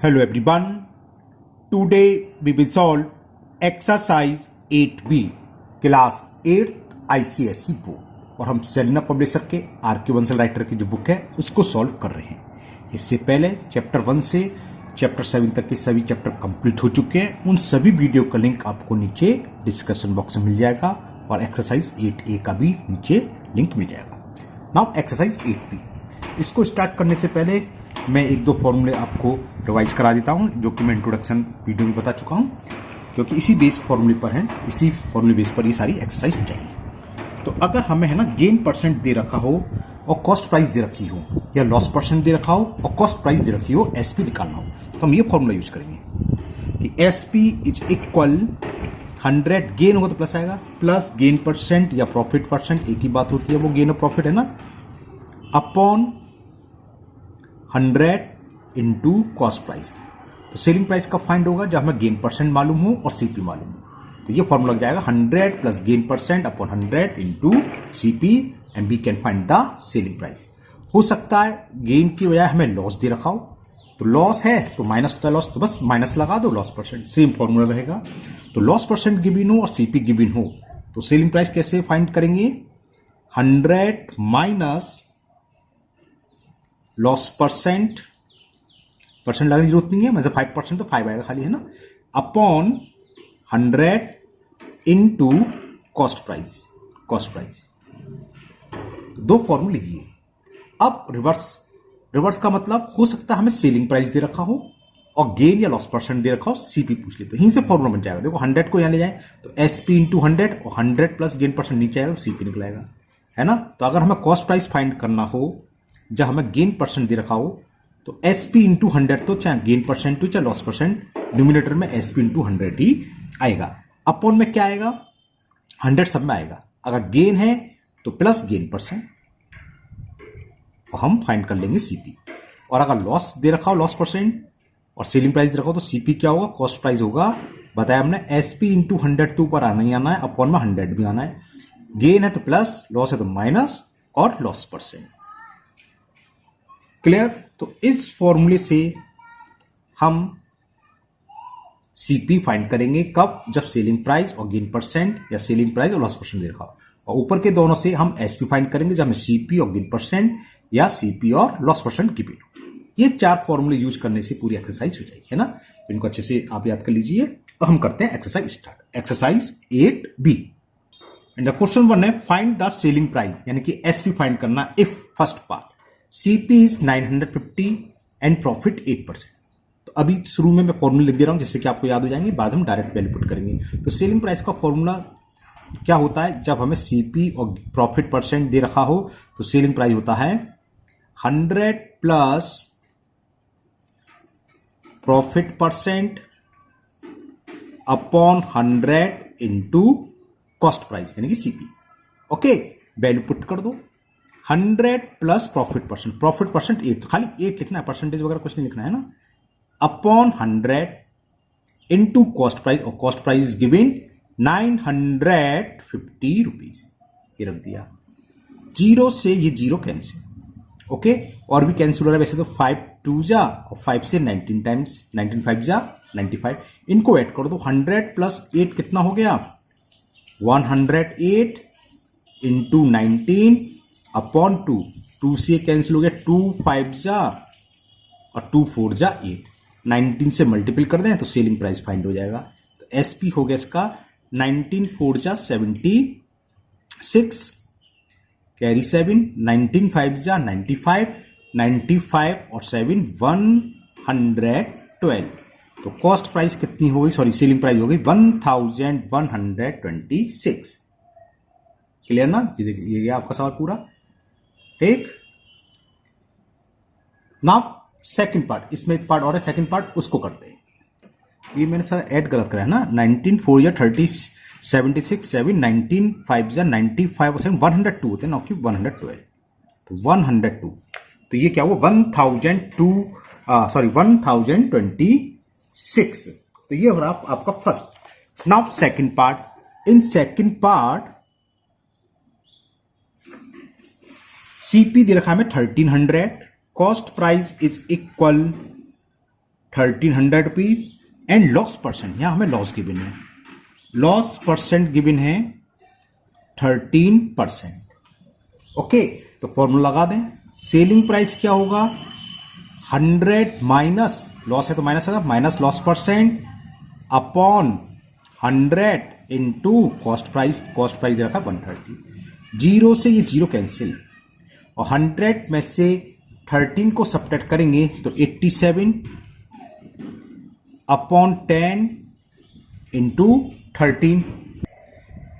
Hello everyone. Today we will solve exercise 8B class 8th ICSE board और हम Selina publisher के R K. Bansal writer की जो book है उसको सॉल्व कर रहे हैं। इससे पहले चैप्टर 1 से चैप्टर 7 तक के सभी चैप्टर कंप्लीट हो चुके हैं। उन सभी वीडियो का लिंक आपको नीचे डिस्क्रिप्शन बॉक्स में मिल जाएगा और एक्सरसाइज 8A का भी नीचे लिंक मिल जाएगा। नाउ एक्सरसाइज 8B, इसको स्टार्ट करने से पहले मैं एक दो फॉर्मूले आपको रिवाइज करा देता हूं जो कि मैं इंट्रोडक्शन वीडियो में बता चुका हूं, क्योंकि इसी बेस फॉर्मूले पर है, इसी फॉर्मूले बेस पर ये सारी एक्सरसाइज हो जाएगी। तो अगर हमें है ना गेन परसेंट दे रखा हो और कॉस्ट प्राइस दे रखी हो, या लॉस परसेंट दे रखा हो और कॉस्ट प्राइस दे रखी हो, एसपी निकालना हो, तो हम ये फॉर्मूला यूज करेंगे कि एसपी इज इक्वल 100 गेन होगा तो प्लस आएगा, प्लस गेन परसेंट या प्रॉफिट परसेंट एक ही बात होती है, वो गेन और प्रॉफिट है ना, अपॉन 100 इंटू कॉस्ट प्राइस। तो सेलिंग प्राइस कब फाइंड होगा? जब हमें गेन परसेंट मालूम हो और सीपी मालूम हो। तो ये फॉर्मूला लग जाएगा 100 plus gain percent upon 100 into CP and we can find the selling price. हो सकता है गेन की बजाय हमें लॉस दे रखा हो, तो लॉस है तो माइनस होता है लॉस, तो बस माइनस लगा दो लॉस परसेंट, सेम फॉर्मूला रहेगा। तो लॉस परसेंट गिवन हो और सीपी गिवन हो तो सेलिंग प्राइस कैसे फाइंड करेंगे? 100 माइनस लॉस परसेंट लगाने की जरूरत नहीं है, मतलब 5% तो 5 आएगा खाली, है ना, अपॉन 100 इंटू कॉस्ट प्राइस। दो फॉर्मूले लिखिए। अब रिवर्स का मतलब हो सकता है हमें सेलिंग प्राइस दे रखा हो और गेन या लॉस परसेंट दे रखा हो, सीपी पूछ लेते हैं, यहीं से फॉर्मूला बन जाएगा। देखो 100 को यहां ले जाए तो एसपी इंटू 100 और 100 प्लस गेन परसेंट नीचे आएगा तो सीपी निकलेगा, है ना। तो अगर हमें कॉस्ट प्राइस फाइंड करना हो जब हमें गेन परसेंट दे रखा हो तो एसपी इंटू 100, तो चाहे गेन परसेंट हो चाहे लॉस परसेंट, न्यूमिनेटर में एसपी इंटू 100 ही आएगा। अपॉन में क्या आएगा? 100 सब में आएगा। अगर गेन है तो प्लस गेन परसेंट और हम फाइंड कर लेंगे सीपी। और अगर लॉस दे रखा हो लॉस परसेंट और सेलिंग प्राइस दे रखा हो तो सीपी क्या होगा? कॉस्ट प्राइस होगा। बताया हमने एसपी इंटू 100 तो ऊपर आना ही आना है, अपॉन में 100 भी आना है। गेन है तो प्लस, लॉस है तो माइनस और लॉस परसेंट। क्लियर? तो इस फॉर्मूले से हम सीपी फाइंड करेंगे कब? जब सेलिंग प्राइस और गेन परसेंट या सेलिंग प्राइस और लॉस परसेंट दे रखा हो। और ऊपर के दोनों से हम एसपी फाइंड करेंगे जब हमें सीपी और गेन परसेंट या सीपी और लॉस परसेंट गिवन हो। ये 4 फॉर्मूले यूज करने से पूरी एक्सरसाइज हो जाएगी, है ना। इनको अच्छे से आप याद कर लीजिए और हम करते हैं exercise start. Exercise 8B and the question 1 है फाइंड द सेलिंग प्राइस, यानी कि एसपी फाइंड करना if first part CP is 950 and profit 8%। तो अभी शुरू में मैं फॉर्मूला लिख दे रहा हूं जिससे कि आपको याद हो जाएंगे, बाद में डायरेक्ट वैल्यू पुट करेंगे। तो सेलिंग प्राइस का फॉर्मूला क्या होता है? जब हमें CP और प्रॉफिट परसेंट दे रखा हो तो सेलिंग प्राइस होता है 100 plus profit percent upon 100 into cost price यानी कि CP। ओके, वैल्यू पुट कर दो। 100 प्लस प्रॉफिट परसेंट 8, तो खाली 8 लिखना है, परसेंटेज वगैरह कुछ नहीं लिखना है ना, अपॉन 100 इंटू कॉस्ट प्राइस, और cost price is given 950 rupees. ये रख दिया। जीरो से ये जीरो कैंसिल, ओके, और भी कैंसिल हो रहा है वैसे तो 5 2 जा और 5 से 19 टाइम्स, 19 5 जा 95, इनको ऐड कर दो। 100 प्लस 8 कितना हो गया? 108 इंटू 19 अपॉन 2 से कैंसिल हो गया, 2 5 जा और 2 4 जा 8, 19 से मल्टीपल कर दें तो सेलिंग प्राइस फाइंड हो जाएगा। तो एसपी हो गया इसका 19 4 जा 76 कैरी 7, 19 5 जा 95, 95 और 7 112। तो कॉस्ट प्राइस कितनी हो गई? सॉरी, सेलिंग प्राइस हो गई 1126। क्लियर ना? ये आपका सवाल पूरा ठीक। नाउ सेकंड पार्ट, इसमें एक पार्ट और है, सेकंड पार्ट उसको करते हैं। ये मैंने सर ऐड गलत करा है ना, 19 4 या 30 76 7 19 5 या 95 और 7 102 होते हैं ना कि 112, तो 102, तो ये क्या हुआ 1026। तो ये हो रहा आपका first. Now second part, in second part CP दे रखा है हमें 1300, cost price is equal 1300 rupees and loss percent, यहां हमें लॉस गिवन है, लॉस परसेंट गिवन है 13%। ओके, तो फॉर्मूला लगा दें, सेलिंग प्राइस क्या होगा 100 माइनस लॉस है तो माइनस होगा, minus loss percent upon 100 into cost price, cost price रखा 130, जीरो से ये जीरो कैंसिल और 100 में से 13 को सब्ट्रैक्ट करेंगे तो 87 अपॉन 10 इंटू 13।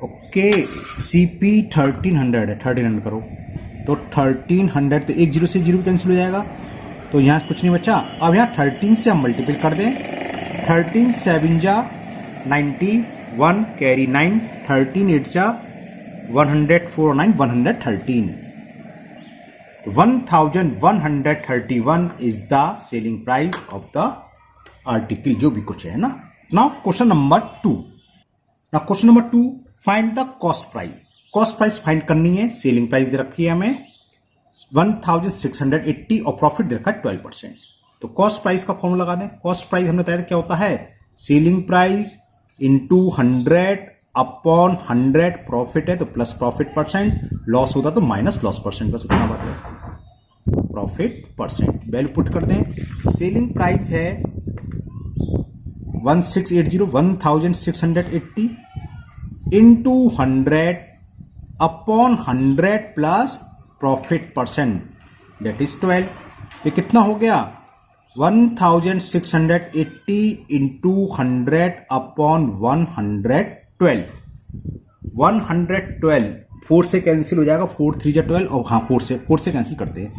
ओके, सीपी 1300 है, 1300 करो तो 1300, तो एक जीरो से जीरो कैंसिल हो जाएगा तो यहां कुछ नहीं बचा। अब यहां 13 से हम मल्टीपल कर दें, 13 7 जा 91 कैरी 9, 13 8 जा 104 9 113, तो 1131 is the selling price of the article, जो भी कुछ है ना। Now question number 2, now question number 2, find the cost price. Cost price find करनी है, सेलिंग प्राइस दे रखी है हमें 1680 और प्रॉफिट दे रखा है 12%। तो कॉस्ट प्राइस का फॉर्मूला लगा दें। कॉस्ट प्राइस हमने बताया क्या होता है, selling price into 100 upon 100, profit है तो प्लस प्रॉफिट परसेंट, लॉस होता तो माइनस लॉस परसेंट, बस इतना बात है, प्रॉफिट परसेंट। वैल्यू पुट कर दें, सेलिंग प्राइस है 1680 into 100 upon 100 plus profit percent that is 12। ये कितना हो गया 1680 इंटू 100 अपॉन 112, 112 4 से कैंसिल हो जाएगा, 4 3 जा 12 और हाँ 4 से कैंसिल करते हैं,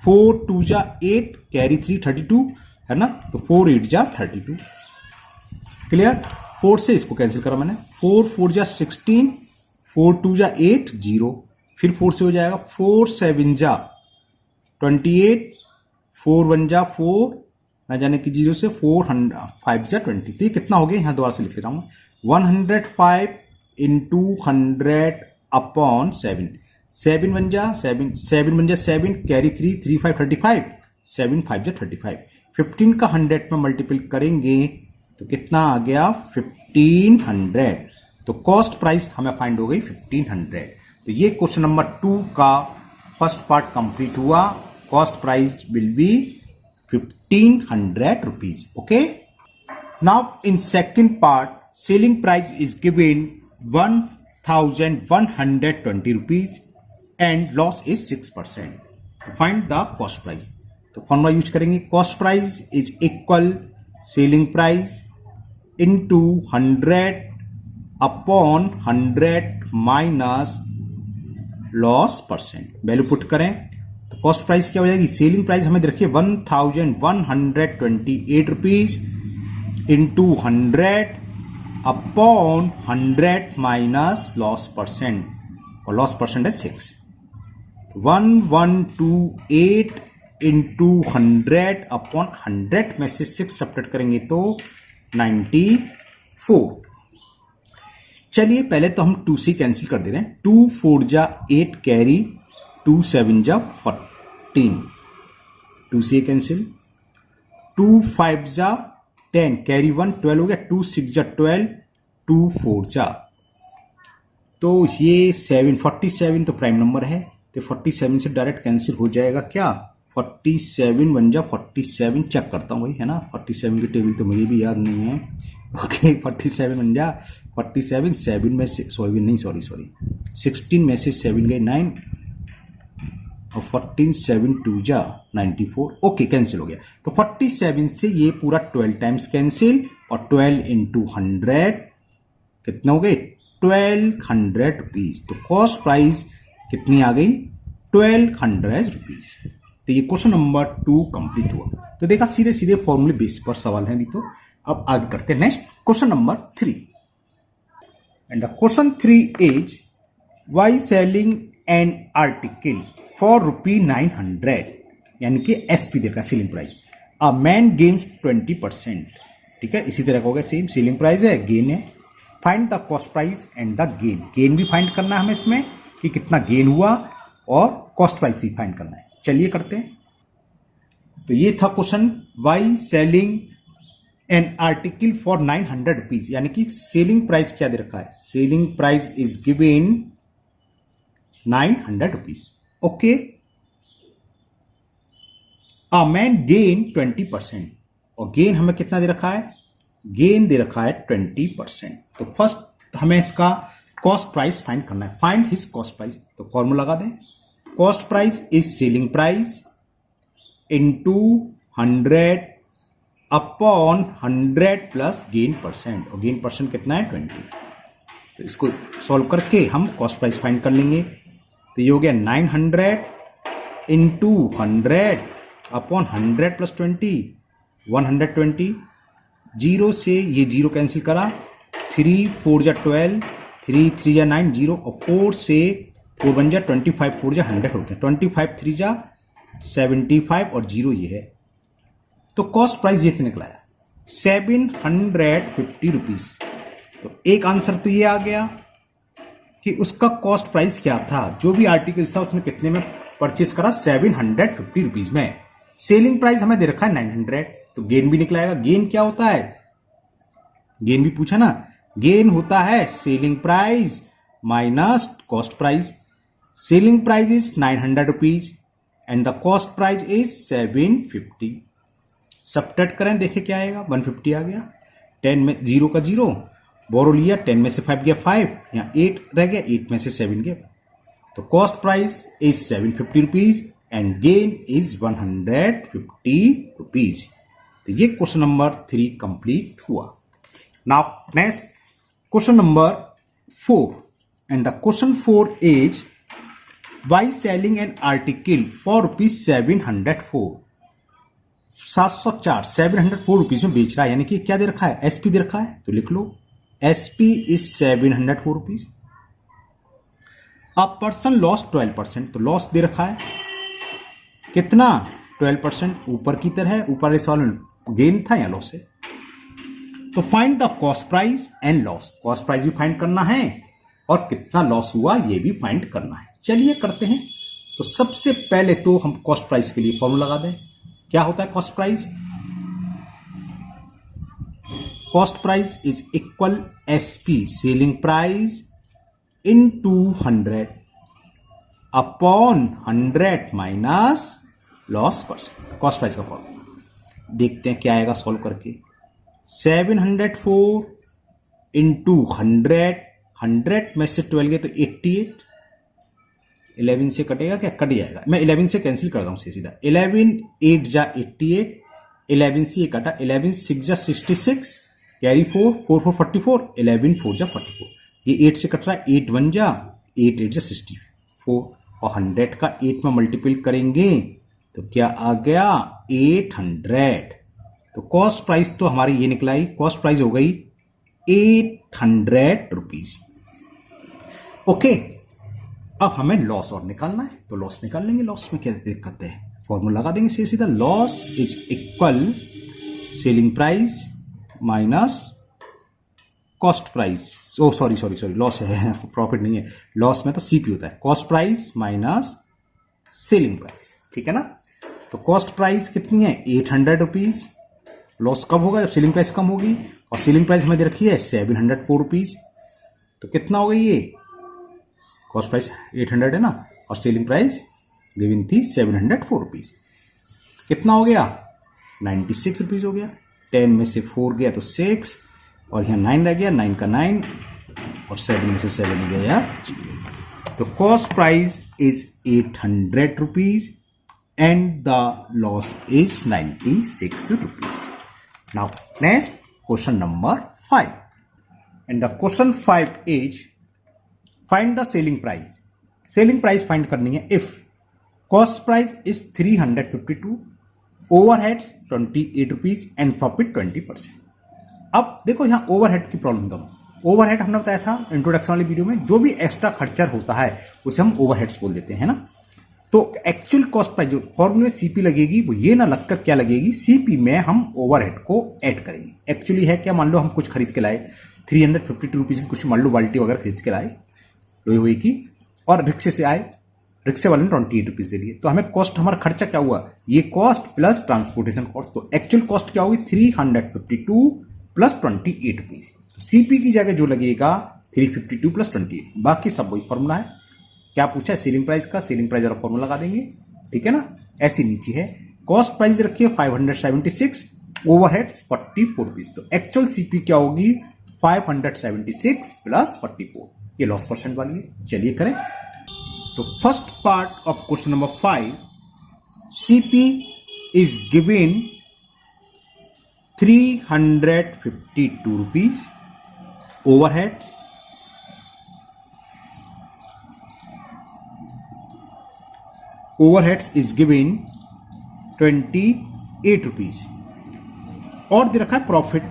4 2 जा 8 कैरी 3 32 है ना, तो 4 8 जा 32, क्लियर। 4 से इसको कैंसिल करा मैंने, 4 4 जा 16, 4 2 जा 8 0, फिर 4 से हो जाएगा 4 7 जा 28, 4 1 जा 4 ना जाने की 0 से 4 5 जा 20, तो ये कितना हो गया, यहां दोबारा से लिख रहा हूं 105 इंटू 100 अपॉन 7, 7 1 जा 7, 7 1 जा 7 कैरी 3 3 5 35, 7 5 जा 35, 15 का 100 में मल्टीपल करेंगे तो कितना आ गया 1500। तो कॉस्ट प्राइस हमें फाइंड हो गई 1500। तो ये क्वेश्चन नंबर 2 का फर्स्ट पार्ट कंप्लीट हुआ। Cost price will be 1500 rupees. Okay, now in second part selling price is given 1120 rupees and loss is 6%। Find the cost price. तो फॉर्मूला यूज करेंगे, cost price is equal selling price into 100 upon 100 minus loss percent. Value put करें तो cost price क्या हो जाएगी, selling price हमें देखिए 1128 rupees into 100 upon 100 minus loss percent, और लॉस परसेंट है 6, 1128 इंटू 100 अपॉन 100 में से 6 सब्ट्रैक्ट करेंगे तो 94। चलिए पहले तो हम 2 से कैंसिल कर दे रहे हैं, 2 4 जा 8 कैरी 2 7 जा 14, 2 से कैंसिल, 2 5 जा 10 कैरी 1 12 हो गया, 2 6 जा 12, 2 4 जा, तो ये 47 तो प्राइम नंबर है तो 47 से डायरेक्ट कैंसिल हो जाएगा क्या, 47 1 जा 47, चेक करता हूँ भाई है ना, 47 की टेबल तो मुझे भी याद नहीं है। ओके 47 1 जा 47, 7 में से सॉरी 16 में से 7 गए 9 और 14 7 2 जा 94। ओके कैंसिल हो गया, तो 47 से ये पूरा 12 टाइम्स कैंसिल और 12 इंटू 100 कितना हो गए 1200 रुपीज। तो कॉस्ट प्राइस कितनी आ गई 1200 रुपीज। तो ये क्वेश्चन नंबर 2 कंप्लीट हुआ। तो देखा सीधे सीधे फॉर्मूले बेस पर सवाल है, नहीं तो अब आगे करते हैं next question number 3। And the question 3 is why selling an article for ₹900, यानी कि एसपी देखा selling price, a man gains 20%। ठीक है, इसी तरह का होगा सेम, सेलिंग प्राइस है गेन है, find the cost price and the gain. Gain भी फाइंड करना है हमें इसमें कि कितना गेन हुआ और कॉस्ट प्राइस भी फाइंड करना है। चलिए करते हैं। तो ये था question Y selling an article for 900 rupees, यानी कि सेलिंग प्राइस क्या दे रखा है, selling price is given 900 rupees. Okay, a man gain 20%, और गेन हमें कितना दे रखा है, गेन दे रखा है 20%। तो फर्स्ट हमें इसका कॉस्ट प्राइस फाइंड करना है, फाइंड हिज कॉस्ट प्राइस। तो फॉर्मूला लगा दें, cost price is selling price into 100 upon 100 plus gain percent, और गेन परसेंट कितना है 20। तो इसको सॉल्व करके हम कॉस्ट प्राइस फाइंड कर लेंगे। तो ये हो गया 900 इंटू 100 अपॉन 100 प्लस 20, 120। जीरो से ये जीरो कैंसिल करा, 3 4 जा 12, 3 3 जा 9, 0 और 4 से 4 बन जा 25, 4 जा 100 होते हैं, 25 3 जा 75 और 0 ये है। तो कॉस्ट प्राइस ये निकला है 750 रुपीज। तो एक आंसर तो ये आ गया कि उसका कॉस्ट प्राइस क्या था, जो भी आर्टिकल था उसने कितने में परचेस करा, 750 रुपीज में। सेलिंग प्राइस हमें दे रखा है 900, तो गेन भी निकलाएगा। गेन क्या होता है, गेन भी पूछा ना, गेन होता है selling price minus cost price. Selling price is 900 rupees and the cost price is 750। Subtract करें, देखे क्या आएगा, 150 आ गया। 10 में 0 का 0 बोरो लिया, 10 में से 5 गया 5, यहाँ 8 रह गया, 8 में से 7 गया। तो cost price is 750 rupees and gain is 150 rupees. तो ये क्वेश्चन नंबर 3 कंप्लीट हुआ। Now next question number 4, and the question 4 is by selling an article for rupees 704, 704 704 rupees में बेच रहा है, यानी कि क्या दे रखा है, एसपी दे रखा है। तो लिख लो SP is 704 rupees. A person loss 12%, तो लॉस दे रखा है कितना, 12%। ऊपर की तरह, ऊपर इस वाले गेन था या लॉस है। तो find the cost price and loss, cost price भी फाइंड करना है और कितना लॉस हुआ ये भी फाइंड करना है। चलिए करते हैं। तो सबसे पहले तो हम कॉस्ट प्राइस के लिए फॉर्मूला लगा दें। क्या होता है cost price, cost price is equal SP selling price into 100 upon 100 minus loss percent. Cost price का फॉर्मूला देखते हैं क्या आएगा सॉल्व करके। 704 इंटू 100, 100 में से 12 गए तो 88, 11 से कटेगा क्या, कट जाएगा। मैं 11 से कैंसिल करता हूं सीधा, 11 8 जा 88, 11 से ये कटा, 11 6 जा 66, कैरी 4 4 4 44, 11 4 जा 44, ये 8 से कट रहा है, 8 1 जा 8 8 जा 64, और 100 का 8 में मल्टीपल करेंगे तो क्या आ गया 800। तो कॉस्ट प्राइस तो हमारी ये निकला ही, कॉस्ट प्राइस हो गई 800 रुपीज। ओके, अब हमें लॉस और निकालना है, तो लॉस निकाल लेंगे। लॉस में क्या दिक्कत है, फॉर्मूला लगा देंगे सीधा सीधा। Loss is equal selling price minus cost price, oh sorry loss है, प्रॉफिट नहीं है। लॉस में तो सीपी होता है, cost price minus selling price, ठीक है ना। तो कॉस्ट प्राइस कितनी है 800 रुपीज। लॉस कब होगा, जब सेलिंग प्राइस कम होगी, और सेलिंग प्राइस हमें दे रखी है 704 रुपीज। तो कितना हो गई ये, कॉस्ट प्राइस 800 है ना, और सेलिंग प्राइस गिवन थी 704 रुपीज। कितना हो गया 96 रुपीज हो गया। 10 में से 4 गया तो 6, और यहाँ 9 रह गया, 9 का 9, और 7 में से 7 गया 0। तो cost price is 800 rupees and the loss is 96 rupees. Now next question number 5, and the question 5 is find the selling price. Selling price find करनी है if cost price is 352, overheads 28 rupees and profit 20%. अब देखो यहाँ overhead की problem दो। Overhead हमने बताया था इंट्रोडक्शन वाली वीडियो में, जो भी एक्स्ट्रा खर्चा होता है उसे हम ओवरहेड्स बोल देते हैं ना। तो एक्चुअल कॉस्ट प्राइस जो फॉर्मूले में सीपी लगेगी वो ये ना लगकर क्या लगेगी, सीपी में हम ओवरहेड को ऐड करेंगे। एक्चुअली है क्या, मान लो हम कुछ खरीद के लाए 352 रुपीज की, कुछ मान लो बाल्टी वगैरह खरीद के लाए लोहे हुए की, और रिक्शे से आए, रिक्शे वाले ने 28 रुपीज दे दिए। तो हमें कॉस्ट, हमारा खर्चा क्या हुआ, ये कॉस्ट प्लस ट्रांसपोर्टेशन कॉस्ट, तो एक्चुअल कॉस्ट क्या होगी 352 प्लस 28 रुपीज। सीपी की जगह जो लगेगा 352 प्लस 28, बाकी सब वही फॉर्मूला है। क्या पूछा है सेलिंग प्राइस का, सेलिंग प्राइस और फॉर्मूला लगा देंगे, ठीक है ना। ऐसे नीचे है कॉस्ट प्राइस रखिए 576, ओवरहेड्स 44 रुपीज, तो एक्चुअल सीपी क्या होगी 576 प्लस 44, ये लॉस परसेंट वाली है। चलिए करें। तो first part of question number 5, CP is given 352 rupees, overheads is given 28 rupees, और दे रखा है प्रॉफिट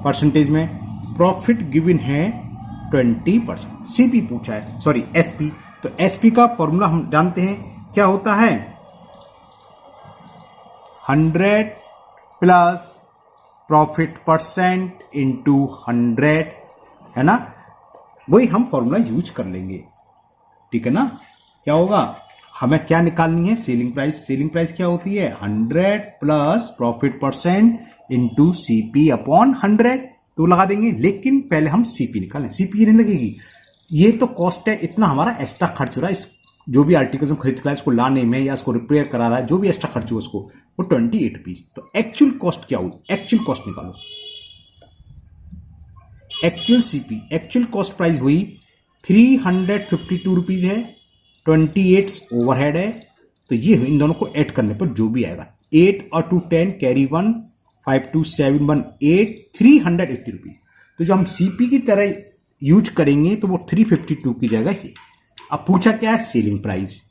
परसेंटेज में, प्रॉफिट गिवन है 20%। सीपी पूछा है, सॉरी एसपी, तो एसपी का फॉर्मूला हम जानते हैं क्या होता है, 100 प्लस प्रॉफिट परसेंट इंटू 100, है ना, वही हम फॉर्मूला यूज कर लेंगे, ठीक है ना। क्या होगा, हमें क्या निकालनी है सेलिंग प्राइस, सेलिंग प्राइस क्या होती है 100 plus profit percent into CP upon 100, तो लगा देंगे। लेकिन पहले हम सीपी निकालें, सीपी नहीं लगेगी, ये तो कॉस्ट है, इतना हमारा एक्स्ट्रा खर्च हो रहा है, इस जो भी आर्टिकल्स हम खरीद रहा है इसको लाने में या इसको रिपेयर करा रहा है, जो भी एक्स्ट्रा खर्च हुआ उसको, वो 28 रुपीज। तो एक्चुअल कॉस्ट क्या हुई, एक्चुअल कॉस्ट निकालो, actual CP, actual cost price हुई 352 रुपीज है, 28 ओवरहेड है, तो ये इन दोनों को ऐड करने पर जो भी आएगा, 8 और 2 10 कैरी 1, 5 2 7 1 8, 380 रुपीज। तो जो हम सीपी की तरह यूज करेंगे तो वो 352 की जगह ही। अब पूछा क्या है selling price,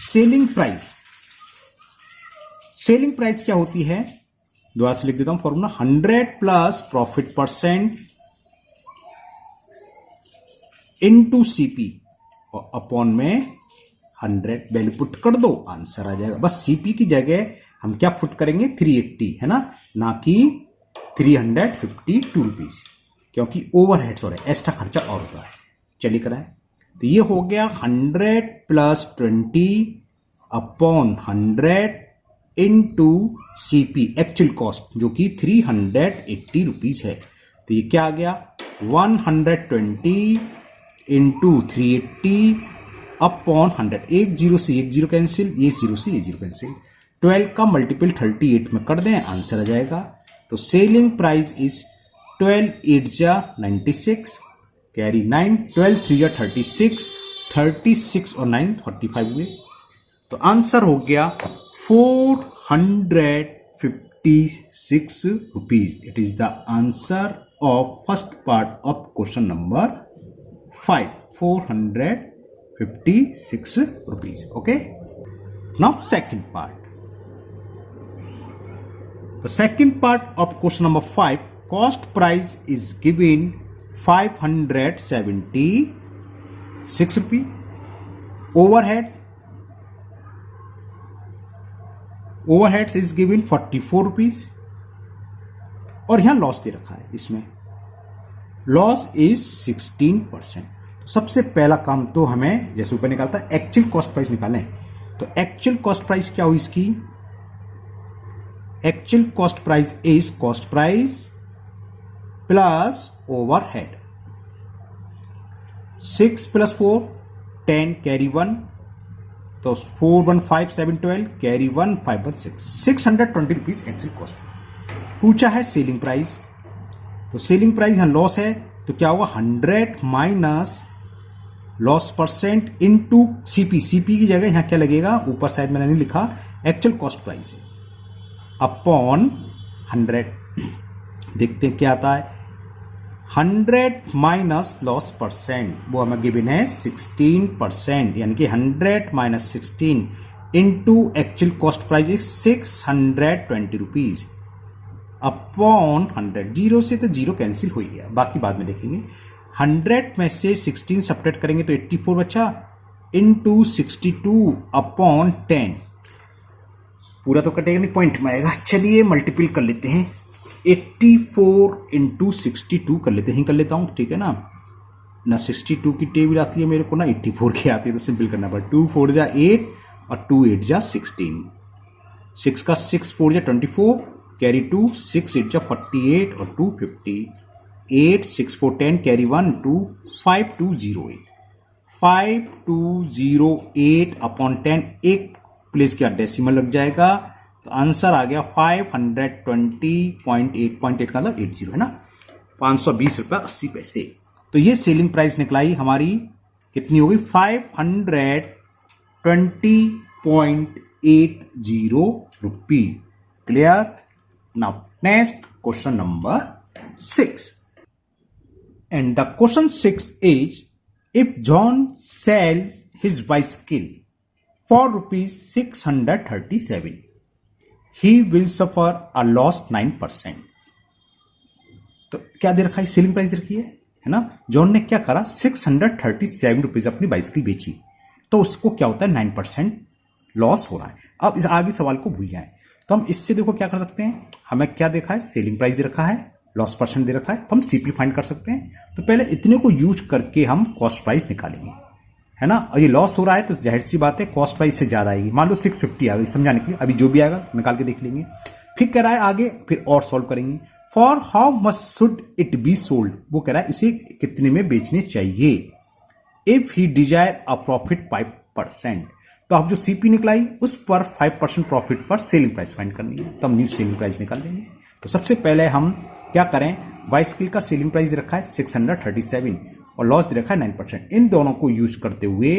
selling price, selling price क्या होती है, दोबारा से लिख देता हूं formula, 100 plus profit percent into CP और अपॉन में 100, वैल्यू पुट कर दो, आंसर आ जाएगा। बस सीपी की जगह हम क्या पुट करेंगे 380, है ना, ना कि 352 रुपीज, क्योंकि ओवरहेड्स और एक्स्ट्रा खर्चा और होगा। चलिए कराएं, तो ये हो गया 100 plus 20 upon 100 into CP actual cost जो कि 380 रुपीज है। तो ये क्या आ गया 120 इंटू 380 अपॉन 100, एक जीरो से एक जीरो कैंसिल, ये जीरो से ये जीरो कैंसिल, 12 का मल्टीपल 38 में कर दें, आंसर आ जाएगा। तो सेलिंग प्राइस इज 12 8 जा 96, कैरी 9, 12 3 जा 36, 36 और 9 45 हुए, तो आंसर हो गया 456 rupees. It is the answer of first part of question number 5, 456 rupees. Okay. Now second part. The second part of question number 5, cost price is given 576 rupees. Overheads is given 44 rupees. और यहां loss दे रखा है, इसमें loss is 16%। सबसे पहला काम तो हमें जैसे ऊपर निकालता है एक्चुअल कॉस्ट प्राइस निकालें, तो एक्चुअल कॉस्ट प्राइस क्या हुई इसकी, actual cost price is cost price plus overhead, 6 plus 4 10 carry 1, तो 4 1 5 7 12 कैरी 1 5 1 6, 620 रुपीज एक्चुअल कॉस्ट। पूछा है सेलिंग प्राइस, तो सेलिंग प्राइस यहां लॉस है तो क्या होगा 100 minus loss percent into CP, CP की जगह यहां क्या लगेगा, ऊपर साइड मैंने नहीं लिखा, एक्चुअल कॉस्ट प्राइस अपॉन 100। देखते हैं क्या आता है, 100 माइनस लॉस परसेंट वो हमें गिवन है 16%, यानी कि 100 minus 16 into actual cost price is 620 rupees upon 100। Zero से तो जीरो कैंसिल हो गया, बाकी बाद में देखेंगे। 100 में से 16 सब्ट्रैक्ट करेंगे तो 84 बचा, इनटू 62 अपॉन 10, पूरा तो कटेगा नहीं, पॉइंट में आएगा। चलिए मल्टीपल कर लेते हैं, 84 इंटू 62 कर लेते हैं, कर लेता हूं, ठीक है ना, ना 62 की टेबल आती है मेरे को, ना 84 की आती है, तो सिंपल करना पड़ेगा। 2 4 जा 8 और 2 8 जा 16, 6 का 6 4 जा 24, कैरी 2, 6 8 जा 48 और 2 50, 8 6 4 10, कैरी 1 2, 5208, 5208 अपॉन 10, एक प्लेस क्या डेसिमल लग जाएगा, तो आंसर आ गया 520.8.8 का मतलब 80 है ना, 520 रुपया 80 पैसे। तो ये सेलिंग प्राइस निकलाई हमारी कितनी होगी, 520.80 rupee. Clear. Now next question number 6, and the question 6 is, if John sells his bicycle for rupees 637, he will suffer a loss 9%. तो क्या दे रखा है, सेलिंग प्राइस दे रखी है ना। जॉन ने क्या करा, 637 रुपीज अपनी बाइसिकल बेची, तो उसको क्या होता है 9% लॉस हो रहा है। अब इस आगे सवाल को भूल जाए, तो हम इससे देखो क्या कर सकते हैं, हमें क्या देखा है, सेलिंग प्राइस दे रखा है, लॉस परसेंट दे रखा है, तो हम सीपी फाइंड कर सकते हैं। तो पहले इतने को यूज करके हम कॉस्ट प्राइस निकालेंगे, है ना। और ये लॉस हो रहा है तो जाहिर सी बात है कॉस्ट प्राइस से ज्यादा आएगी, मान लो 650 आ गई, समझाने के लिए अभी जो भी आएगा निकाल के देख लेंगे। फिर कह रहा है आगे, फिर और सॉल्व करेंगे। For how much should it be sold, वो कह रहा है इसे कितने में बेचने चाहिए। If he desire a profit 5%, तो आप जो सीपी निकलाई उस पर 5% प्रॉफिट पर सेलिंग प्राइस फाइंड करनी है, तो हम न्यू सेलिंग प्राइस निकाल लेंगे। तो सबसे पहले हम क्या करें, बाइसिकल का सेलिंग प्राइस दे रखा है 637 और लॉस दे रखा है 9%। इन दोनों को यूज करते हुए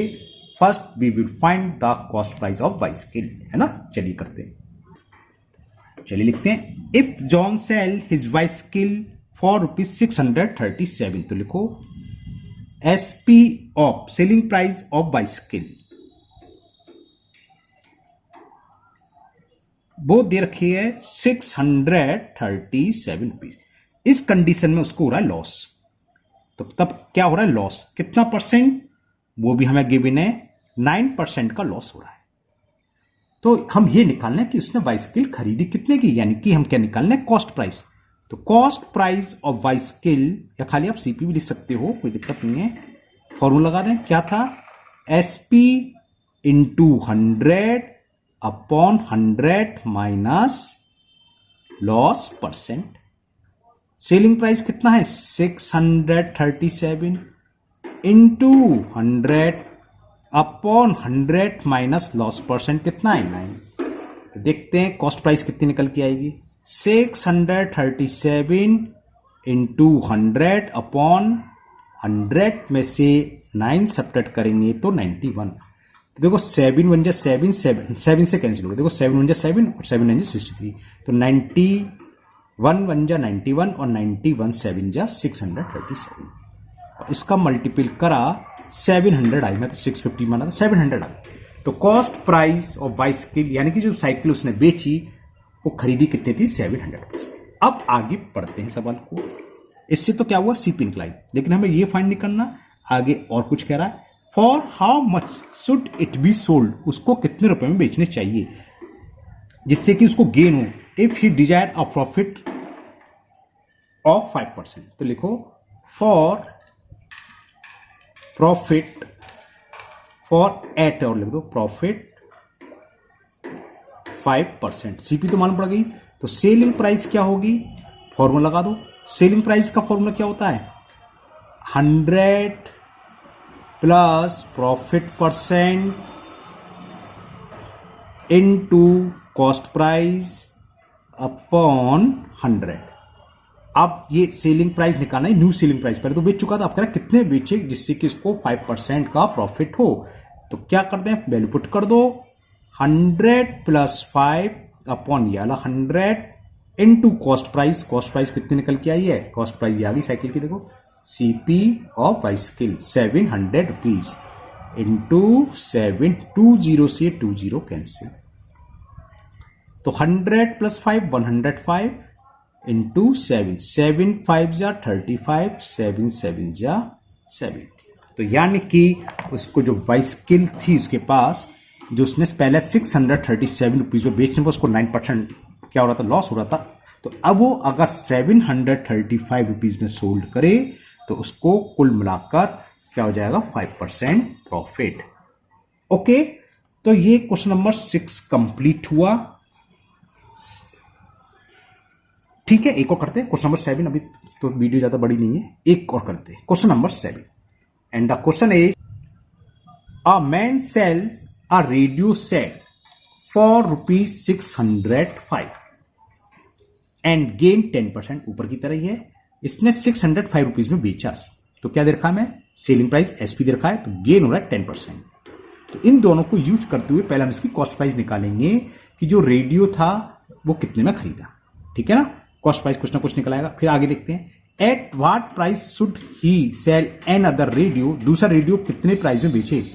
first we will find the cost price of bicycle, है ना। चलिए करते हैं, चलिए लिखते हैं। If John sell his bicycle for rupees 637, तो लिखो SP of selling price of bicycle, वो दे रखी है 637 रुपीज। इस कंडीशन में उसको हो रहा है लॉस, तो तब क्या हो रहा है लॉस, कितना परसेंट, वो भी हमें गिवन है 9% का लॉस हो रहा है। तो हम ये निकालना है कि उसने बाइसिकल खरीदी कितने की, यानी कि हम क्या निकालना है, कॉस्ट प्राइस। तो कॉस्ट प्राइस ऑफ बाइसिकल, या खाली आप सीपी भी लिख सकते हो, कोई दिक्कत नहीं है। फॉर्मूला लगा दें, क्या था, SP into 100 upon 100 minus loss percent. Selling price कितना है 637 into 100 upon 100 minus loss percent कितना है 9। तो देखते हैं कॉस्ट प्राइस कितनी निकल के आएगी, 637 इंटू 100 अपॉन 100 में से 9 सब्ट्रैक्ट करेंगे तो 91। तो देखो 7 1 जा 7 7 से कैंसिल हो गया, देखो 7 1 जा 7 और 7 9 जा 63, तो 91 1 जा 91 और 91 7 जा 637। और इसका मल्टीपल करा 700 आई, मैं तो 650 माना था, 700 आ गया। तो कॉस्ट प्राइस ऑफ बाइसिकल, यानी कि जो साइकिल उसने बेची वो खरीदी कितनी थी 700 रुपीज। अब आगे पढ़ते हैं सवाल को। इससे तो क्या हुआ, सीपी निकलाई, लेकिन हमें ये फाइंड नहीं करना, आगे और कुछ कह रहा है। For how much should it be sold, उसको कितने रुपए में बेचने चाहिए जिससे कि उसको गेन हो। If he desire a profit of 5%, तो लिखो फॉर प्रॉफिट फॉर एट, और लिख दो प्रॉफिट 5%। सीपी तो मालूम पड़ गई, तो सेलिंग प्राइस क्या होगी, फॉर्मूला लगा दो। सेलिंग प्राइस का फॉर्मूला क्या होता है, 100 plus profit percent into cost price upon 100। अब ये सेलिंग प्राइस निकालना है, न्यू सेलिंग प्राइस, पहले तो बेच चुका था, अब कह रहा कितने बेचे जिससे कि इसको 5% का प्रॉफिट हो। तो क्या करते हैं, वैल्यू पुट कर दो, 100 प्लस 5 अपॉन ये वाला 100 into cost price. Cost price कितनी निकल के आई है, कॉस्ट प्राइस आ गई साइकिल की, देखो CP of bicycle 700 rupees into 7, 20 से 20 कैंसिल, तो 100 प्लस 5 105 इंटू 7, 7 5 जा 35, 7 7 जा 7। तो यानी कि उसको जो बाइसिकल थी उसके पास, जो उसने पहले 637 रुपीज में बेचने पर उसको 9% क्या हो रहा था, लॉस हो रहा था। तो अब वो अगर 735 रुपीज में सोल्ड करे तो उसको कुल मिलाकर क्या हो जाएगा 5% प्रॉफिट। ओके, तो ये क्वेश्चन नंबर 6 कंप्लीट हुआ। ठीक है, एक और करते हैं क्वेश्चन नंबर 7। अभी तो वीडियो ज्यादा बड़ी नहीं है, एक और करते हैं question number 7। And the question is a man sells a radio set for ₹605 and gain 10%। ऊपर की तरह ही है, इसने 605 रुपीज में बेचा। तो क्या दे रखा है, मैं सेलिंग प्राइस एसपी दे रखा है, तो गेन हो रहा है 10%। तो इन दोनों को यूज करते हुए पहले हम इसकी कॉस्ट प्राइस निकालेंगे कि जो रेडियो था वो कितने में खरीदा। ठीक है ना, कॉस्ट प्राइस कुछ ना कुछ निकल आएगा। फिर आगे देखते हैं, at what price should he sell an other radio. दूसरा रेडियो कितने प्राइस में बेचे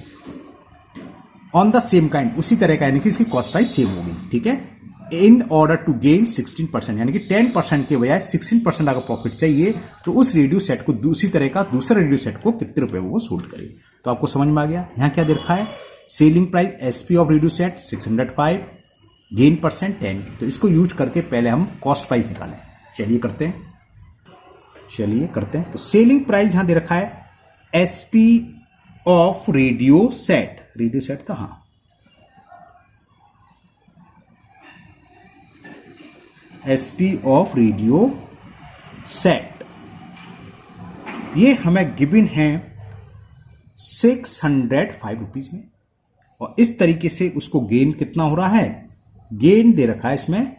ऑन द सेम काइंड, उसी तरह का, यानी कि इसकी कॉस्ट प्राइस सेम होगी। ठीक है, इन ऑर्डर टू गेन 16%, यानी कि 10% के बजाय 16% अगर प्रॉफिट चाहिए तो उस रेडियो सेट को दूसरी तरह का दूसरा रेडियो सेट को कितने रुपए वो सोल्ड करे। तो आपको समझ में आ गया। यहां क्या दे रखा है, selling price SP of radio set 605, gain percent 10। तो इसको यूज करके पहले हम कॉस्ट प्राइस निकालें। चलिए करते हैं। तो सेलिंग प्राइस यहां दे रखा है एसपी ऑफ रेडियो सेट था, हाँ, एसपी ऑफ रेडियो सेट, ये हमें गिवन है 605 रुपीज में। और इस तरीके से उसको गेन कितना हो रहा है, गेन दे रखा है इसमें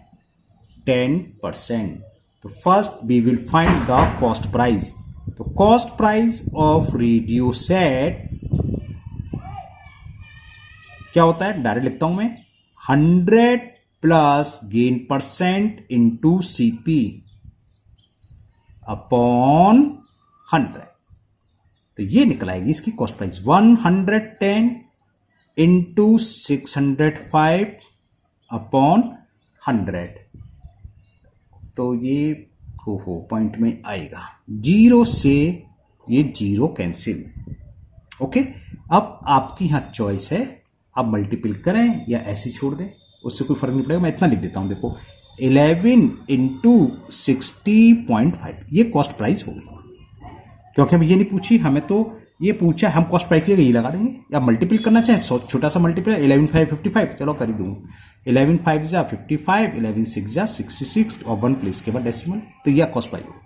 10%। तो first we will find the cost price. तो cost price of radio set क्या होता है, डायरेक्ट लिखता हूं मैं, 100 plus gain percent into CP upon 100। तो ये निकल आएगी इसकी कॉस्ट प्राइस 110 इंटू 605 अपॉन 100। तो ये पॉइंट में आएगा, जीरो से ये जीरो कैंसिल। ओके, अब आपकी यहां चॉइस है, आप मल्टीपल करें या ऐसे छोड़ दें, उससे कोई फर्क नहीं पड़ेगा। मैं इतना लिख देता हूं, देखो 11 इंटू 60.5, ये कॉस्ट प्राइस होगी। क्योंकि हमें ये नहीं पूछी, हमें तो ये पूछा, हम कॉस्ट प्राइस के लिए यही लगा देंगे। या मल्टीपल करना चाहें, छोटा सा मल्टीपल, 11 5 55, चलो कर ही दूंगा। 11 5 जा 55, 11 6 जा 66 और 1 प्लेस के बाद डेसिमल, तो यह कॉस्ट प्राइस होगी।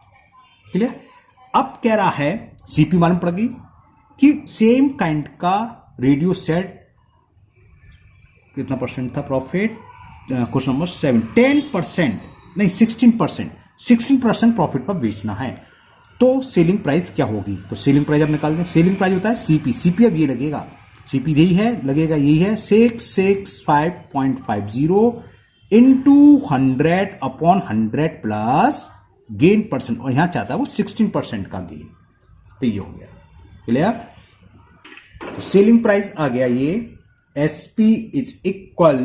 क्लियर। अब कह रहा है सीपी मालूम पड़ गई कि सेम काइंड का रेडियो सेट कितना परसेंट था प्रॉफिट, क्वेश्चन नंबर 7, 10% नहीं 16% प्रॉफिट पर बेचना है। तो सेलिंग प्राइस क्या होगी, तो सेलिंग प्राइस अब निकाल दें। सेलिंग प्राइस होता है सीपी अब ये लगेगा, सीपी यही है, लगेगा यही है 665.50 into 100 upon 100 plus gain percent, और यहां चाहता है वो 16% का गेन। तो ये हो गया क्लियर। तो सेलिंग प्राइस आ गया ये, एसपी इज इक्वल,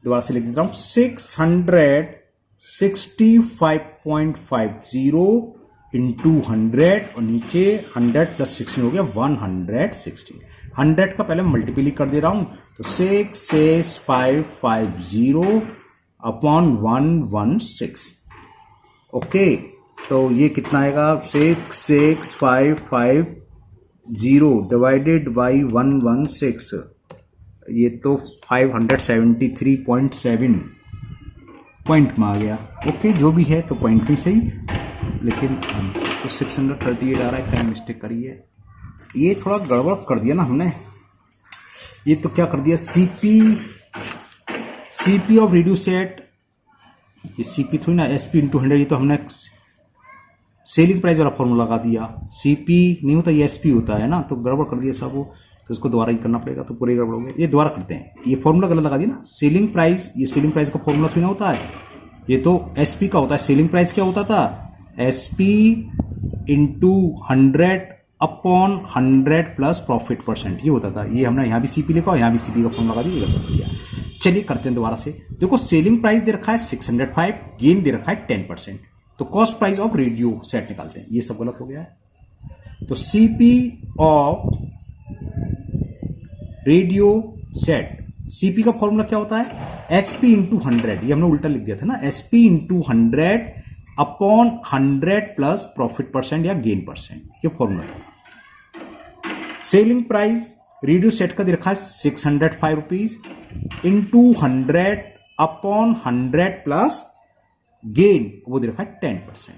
दोबारा से लिख देता हूं, 665.50 इंटू 100 और नीचे 100 प्लस 16 हो गया 116। 100 का पहले मल्टीपल कर दे रहा हूं, तो 66550 अपॉन 116। ओके, तो ये कितना आएगा, 66550 डिवाइडेड बाई 116, ये तो 573.7 पॉइंट में आ गया। ओके, जो भी है तो पॉइंट में सही, लेकिन तो 638 आ रहा है, क्या मिस्टेक करी है, ये थोड़ा गड़बड़ कर दिया ना हमने। ये तो क्या कर दिया, सीपी ऑफ रेडियो सेट, ये सीपी थोड़ी ना, एसपी इंटू 100, ये तो हमने सेलिंग प्राइस वाला फॉर्मूला लगा दिया। सीपी नहीं होता, ये एसपी होता है ना, तो गड़बड़ कर दिया सब वो, तो इसको दोबारा ही करना पड़ेगा, तो पूरे गड़बड़ हो गया। ये दोबारा करते हैं, ये फॉर्मूला गलत लगा दिया ना। सेलिंग प्राइस, ये सेलिंग प्राइस का फॉर्मूला थोड़ी ना होता है, ये तो एसपी का होता है। सेलिंग प्राइस क्या होता था, SP into 100 upon 100 plus profit percent, ये होता था। ये हमने यहां भी सीपी लिखा और यहां भी सीपी का फॉर्मूला लगा दिया, गलत कर दिया। चलिए करते हैं दोबारा से। देखो सेलिंग प्राइस दे रखा है 605, गेन दे रखा है 10%। तो cost price of radio set निकालते हैं, ये सब गलत हो गया है। तो CP of radio set, CP का फॉर्मूला क्या होता है, एसपी इंटू 100, ये हमने उल्टा लिख दिया था ना, SP into 100 upon 100 plus profit percent या गेन परसेंट, ये फॉर्मूला था। सेलिंग प्राइस रेडियो सेट का दे रखा है 605 rupees into 100 upon 100 plus gain, वो दे रखा है 10%।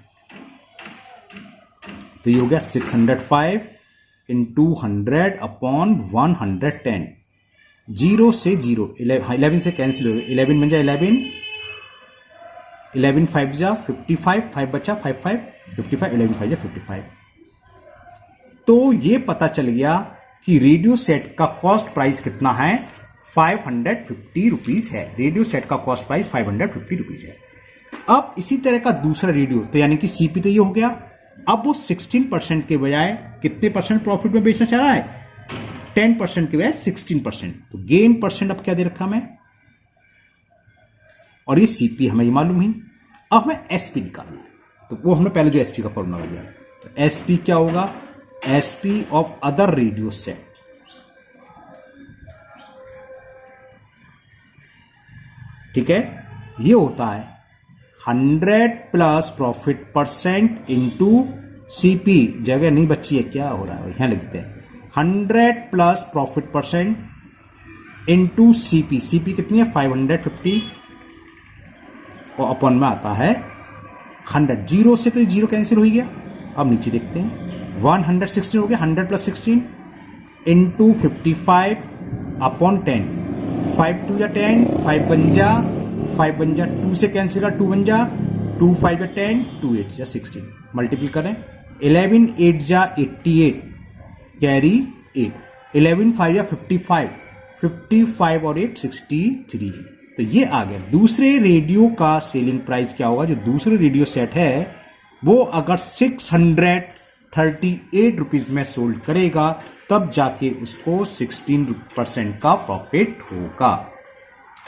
तो ये हो गया 605 इंटू 100 अपॉन 110। 0 से 0, 11 से कैंसिल हो गया, 11 बन जाए 11 5 जा 55, 5 बचा 5 5 55, 11 5 जा 55। तो ये पता चल गया कि रेडियो सेट का कॉस्ट प्राइस कितना है, 550 रुपीज है। रेडियो सेट का कॉस्ट प्राइस 550 रुपीज है। अब इसी तरह का दूसरा रेडियो, तो यानी कि सीपी तो ये हो गया। अब वो 16% के बजाय कितने परसेंट प्रॉफिट में बेचना चाह रहा है, 10% के बजाय 16%। तो गेन परसेंट अब क्या दे रखा मैं, और ये सीपी हमें ये मालूम ही। अब हमें एसपी निकालना है, तो वो हमने पहले जो एसपी का फॉर्मूला लगा दिया। तो एसपी क्या होगा, SP of other radio set, ठीक है, ये होता है 100 plus profit percent into CP. जगह नहीं बची है, क्या हो रहा है, यहां लिखते हैं 100 plus profit percent into CP. CP कितनी है 550, और अपॉन में आता है 100। 0 से तो 0 कैंसिल हो गया। अब नीचे देखते हैं 116 हो गया, 100 प्लस 16 इंटू 55 अपॉन 10। 5 2 या 10, 5 बन जा 2 से कैंसिल कर, 2 बन जा 2 5 या 10, 2 8 जा 16। मल्टीपल करें, 11 8 जा 88 कैरी 8, 11 5 या 55, 55 और 8 63। तो ये आ गया। दूसरे रेडियो का सेलिंग प्राइस क्या होगा, जो दूसरे रेडियो सेट है वो अगर 638 रुपीज में सोल्ड करेगा तब जाके उसको 16% का प्रॉफिट होगा।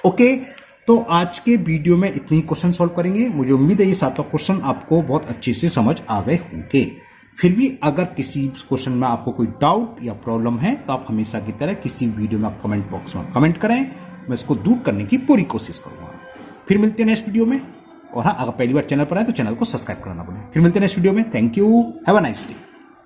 ओके, तो आज के वीडियो में इतने ही क्वेश्चन सॉल्व करेंगे। मुझे उम्मीद है ये 7 क्वेश्चन आपको बहुत अच्छे से समझ आ गए होंगे। फिर भी अगर किसी क्वेश्चन में आपको कोई डाउट या प्रॉब्लम है तो आप हमेशा की तरह किसी वीडियो में कमेंट बॉक्स में कमेंट करें, मैं इसको दूर करने की पूरी कोशिश करूंगा। फिर मिलते हैं नेक्स्ट वीडियो में। और हाँ, अगर पहली बार चैनल पर आए तो चैनल को सब्सक्राइब करना भूलें। फिर मिलते हैं नेक्स्ट वीडियो में। Thank you, have a nice day.